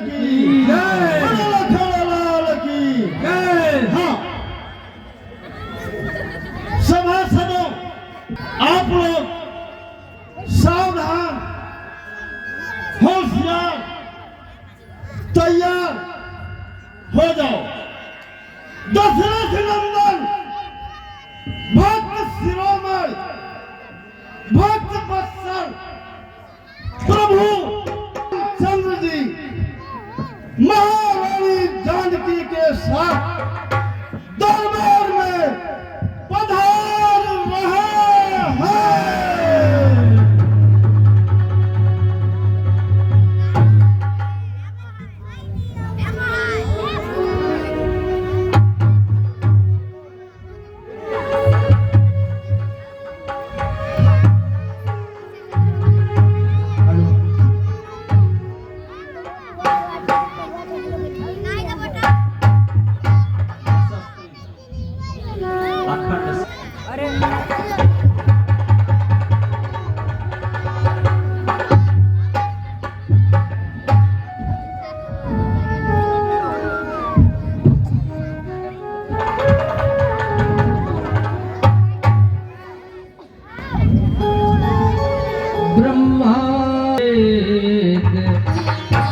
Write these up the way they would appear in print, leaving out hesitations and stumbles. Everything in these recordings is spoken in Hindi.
की जय, लखनलाल की जय। हाँ, सभासदों, आप लोग सावधान, होशियार, तैयार हो जाओ। दशरथ नंदन, भक्त शिरोमणि, भक्त वत्सल प्रभु चंद्र जी महारानी जानकी के साथ दरबार में पधार रहे हैं।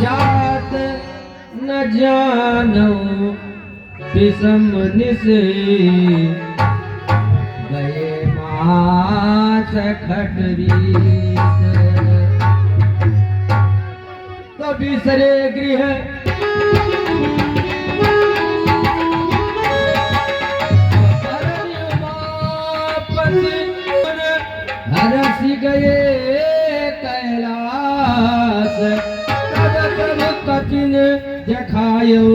जात न जानो विषम निसे गए माथ खटरी तो बिसरे गृह हरसी गए कैलाश कठिन देखायो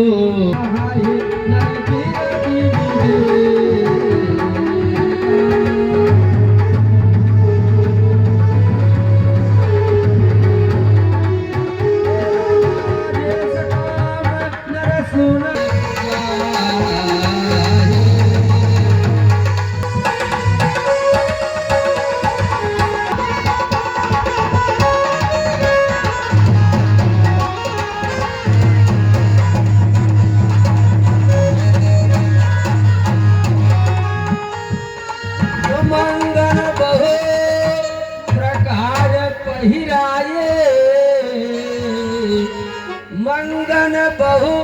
मंगन बहु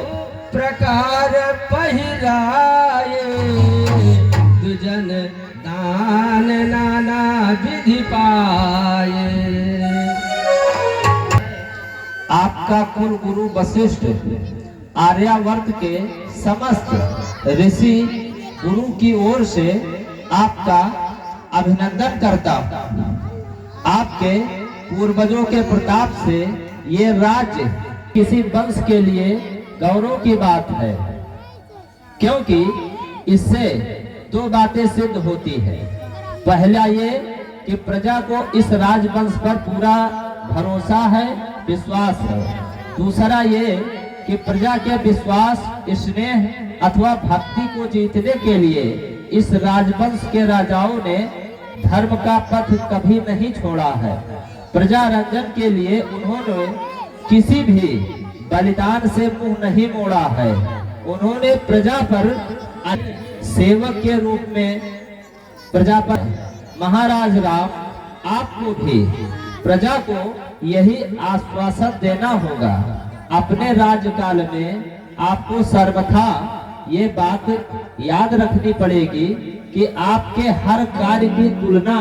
प्रकार पहिराए दुजन दान नाना विधि पाए। आपका कुल गुरु वशिष्ठ आर्यावर्त के समस्त ऋषि गुरु की ओर से आपका अभिनंदन करता हूँ। आपके पूर्वजों के प्रताप से ये राज्य किसी वंश के लिए गौरव की बात है, क्योंकि इससे दो बातें सिद्ध होती है। पहला ये कि प्रजा को इस राजवंश पर पूरा भरोसा है, विश्वास है। दूसरा ये कि प्रजा के विश्वास, स्नेह अथवा भक्ति को जीतने के लिए इस राजवंश के राजाओं ने धर्म का पथ कभी नहीं छोड़ा है। प्रजा रंजन के लिए उन्होंने किसी भी बलिदान से मुंह नहीं मोड़ा है। उन्होंने प्रजा पर सेवक के रूप में प्रजा पर महाराज राम, आपको भी प्रजा को यही आश्वासन देना होगा। अपने राज्यकाल में आपको सर्वथा ये बात याद रखनी पड़ेगी कि आपके हर कार्य की तुलना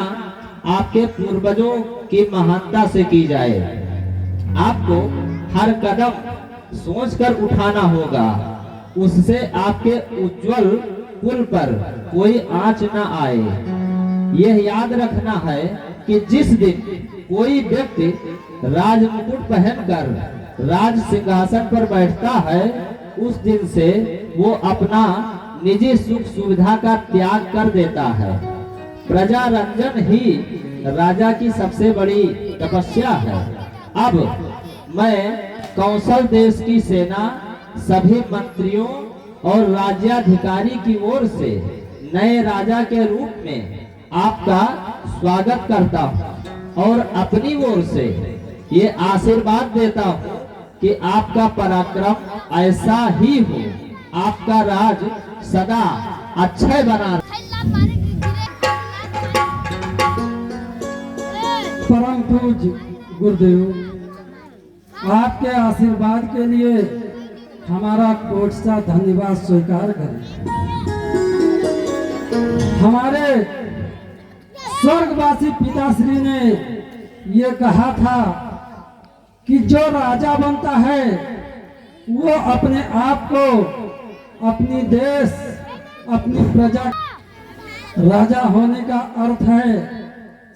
आपके पूर्वजों की महानता से की जाए। आपको हर कदम सोचकर उठाना होगा, उससे आपके उज्जवल कुल पर कोई आंच न आए। यह याद रखना है कि जिस दिन कोई व्यक्ति राज मुकुट पहनकर राज सिंहासन पर बैठता है, उस दिन से वो अपना निजी सुख सुविधा का त्याग कर देता है। प्रजा रंजन ही राजा की सबसे बड़ी तपस्या है। अब मैं कौशल देश की सेना, सभी मंत्रियों और राज्याधिकारी की ओर से नए राजा के रूप में आपका स्वागत करता हूँ और अपनी ओर से ये आशीर्वाद देता हूँ कि आपका पराक्रम ऐसा ही हो, आपका राज सदा अक्षय बना परम पूज्य गुरुदेव, आपके आशीर्वाद के लिए हमारा कोट सा धन्यवाद स्वीकार करें। हमारे स्वर्गवासी पिताश्री ने ये कहा था कि जो राजा बनता है वो अपने आप को, अपनी देश, अपनी प्रजा, राजा होने का अर्थ है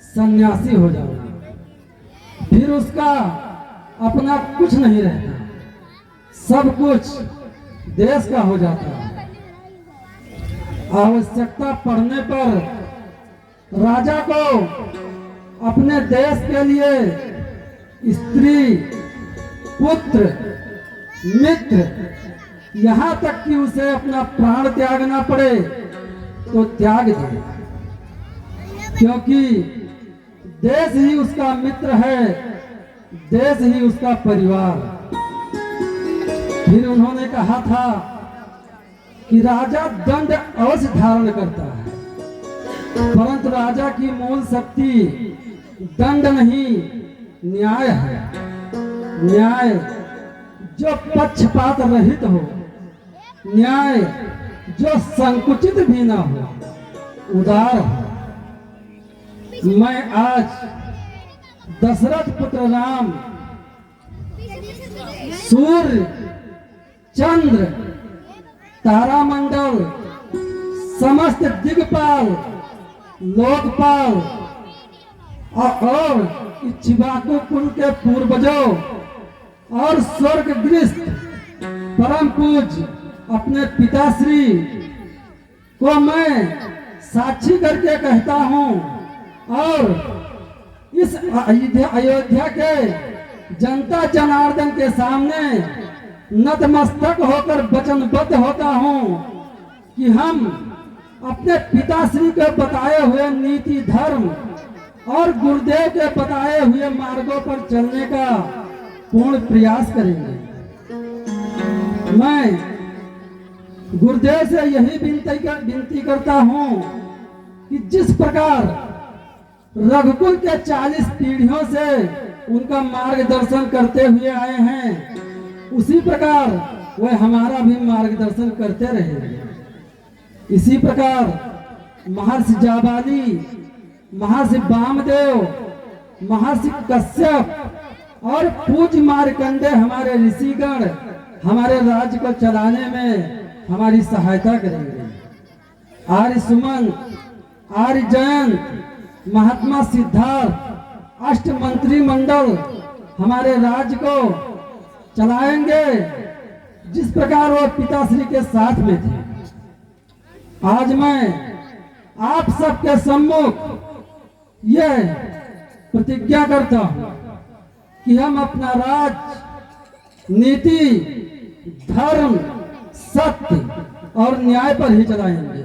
सन्यासी हो जाना। फिर उसका अपना कुछ नहीं रहता, सब कुछ देश का हो जाता है। आवश्यकता पड़ने पर राजा को अपने देश के लिए स्त्री, पुत्र, मित्र, यहाँ तक कि उसे अपना प्राण त्यागना पड़े तो त्याग दे, क्योंकि देश ही उसका मित्र है, देश ही उसका परिवार। फिर उन्होंने कहा था कि राजा दंड अवश्य धारण करता है, परंतु राजा की मूल शक्ति दंड नहीं, न्याय है। न्याय जो पक्षपात रहित हो, न्याय जो संकुचित भी ना हो, उदार हो। मैं आज दशरथ पुत्र राम, सूर्य, चंद्र, तारामंडल, समस्त दिग्पाल, लोकपाल और इक्ष्वाकु कुल के पूर्वजों और स्वर्गगृहस्थ परम पूज्य अपने पिताश्री को मैं साक्षी करके कहता हूँ, और इस अयोध्या के जनता जनार्दन के सामने नतमस्तक होकर वचनबद्ध होता हूँ कि हम अपने पिताश्री के बताए हुए नीति, धर्म और गुरुदेव के बताए हुए मार्गों पर चलने का पूर्ण प्रयास करेंगे। मैं गुरुदेव से यही विनती करता हूँ कि जिस प्रकार रघुकुल के 40 पीढ़ियों से उनका मार्गदर्शन करते हुए आए हैं, उसी प्रकार वह हमारा भी मार्गदर्शन करते रहेंगे। इसी प्रकार महर्षि जाबाली, महर्षि वामदेव, महर्षि कश्यप और पूज्य मार्कंडेय हमारे ऋषिगण हमारे राज्य को चलाने में हमारी सहायता करेंगे। आर्य सुमन, आर्य जयंत, महात्मा सिद्धार्थ, अष्ट मंत्री मंडल हमारे राज्य को चलाएंगे जिस प्रकार वो पिताश्री के साथ में थे। आज मैं आप सबके सम्मुख यह प्रतिज्ञा करता हूं कि हम अपना राज नीति, धर्म, सत्य और न्याय पर ही चलाएंगे।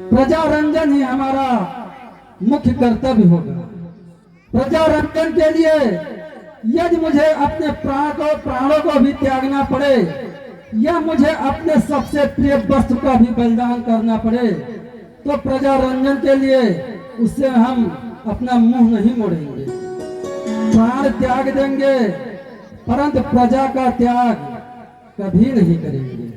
प्रजा रंजन ही हमारा मुख्य कर्तव्य होगा। प्रजा रंजन के लिए यदि मुझे अपने प्राणों को भी त्यागना पड़े या मुझे अपने सबसे प्रिय वस्तु का भी बलिदान करना पड़े, तो प्रजा रंजन के लिए उससे हम अपना मुंह नहीं मोड़ेंगे, प्राण त्याग देंगे, परंतु प्रजा का त्याग कभी नहीं करेंगे।